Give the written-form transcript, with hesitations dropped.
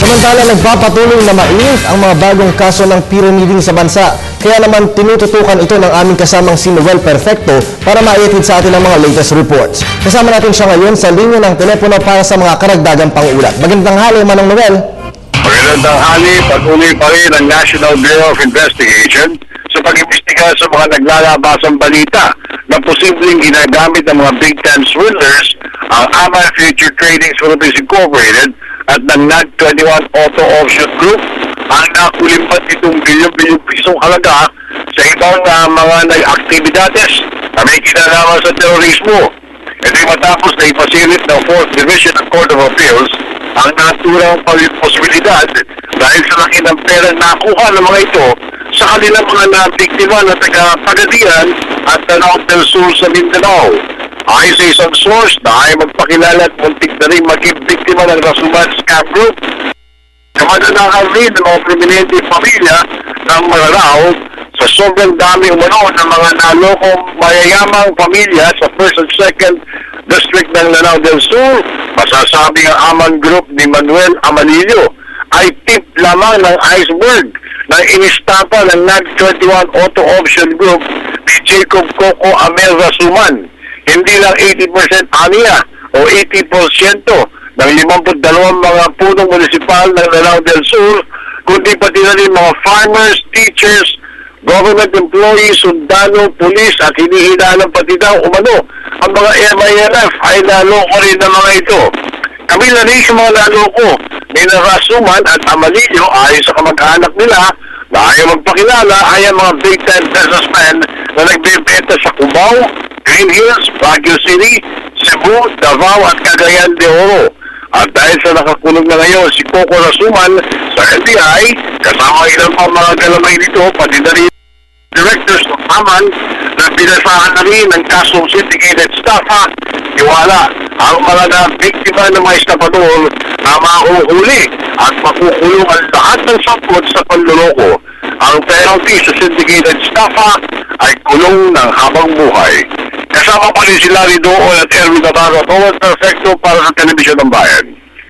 Samantala, nagpapatuloy na mainit ang mga bagong kaso ng pyramiding sa bansa. Kaya naman tinututukan ito ng aming kasamang si Noel Perfecto para maiatid sa atin ang mga latest reports. Kasama natin siya ngayon sa linya ng telepono para sa mga karagdagang pangulat. Magandang hali, Manong Noel. Magandang hali, patuloy pa rin ang National Bureau of Investigation sa pag-imbestiga sa mga naglalabasang balita na posibleng ginagamit ng mga big time swindlers ang Aman Future Trading Philippines Incorporated at ng NAG21 Auto Auction Group ang nakulimbat itong bilyon-bilyong pisong halaga sa ibang mga nag-aktibidades na may kinalaman sa terorismo. Ito ay matapos na ipasilit ng 4th Division ng Court of Appeals ang naturang posibilidad dahil sa laki ng perang nakuha ng mga ito sa kanilang mga nabiktima na taga-Pagadian at Lanao del Sur sa Mindanao. Ayon sa isang source na ay magpakilala at muntik na rin maging biktima ng Rasuman Scam Group, kamananakan rin ng mga prominente pamilya ng Maranao sa sobrang dami umano ng mga nalokong mayayamang pamilya sa 1st and 2nd District ng Lanao del Sur. Masasabing ang Aman Group ni Manuel Amanillo ay tip lamang ng iceberg na inistapa ng NAG21 Auto Auction Group ni Jacob Coco Amel Rasuman. Hindi lang 80% aniya o 80% ng 52 mga punong munisipal ng Lanao del Sur, kundi pati na rin mga farmers, teachers, government employees, sundalo, pulis at hinihinaan pati daw umano ang mga MILF ay naloko rin ng mga ito. Kami na rin sa mga naloko ni Rasuman at Amanillo ayon sa kamag-anak nila na ayaw magpakilala ay ang mga big time businessmen na nagbebenta sa Cubao, Green Hills, Baguio City, Cebu, Davao at Cagayan de Oro. At dahil sa nakakulong na ngayon si Coco Rasuman sa NBI, kasama ilang pa mga galamay nito, pati na rin directors ng Aman na pinasahan na rin ng kasong syndicated staffa, iwala ang mga na-biktima ng mga estapador na mahuhuli at makukulong ang lahat ng sangkot sa panluloko. Ang penalty sa syndicated staffa ay kulong ng habang buhay. Kasama pa rin si Larry Doon at Erwin Navarro, Noel Perfecto para sa Telebisyon ng Bayan.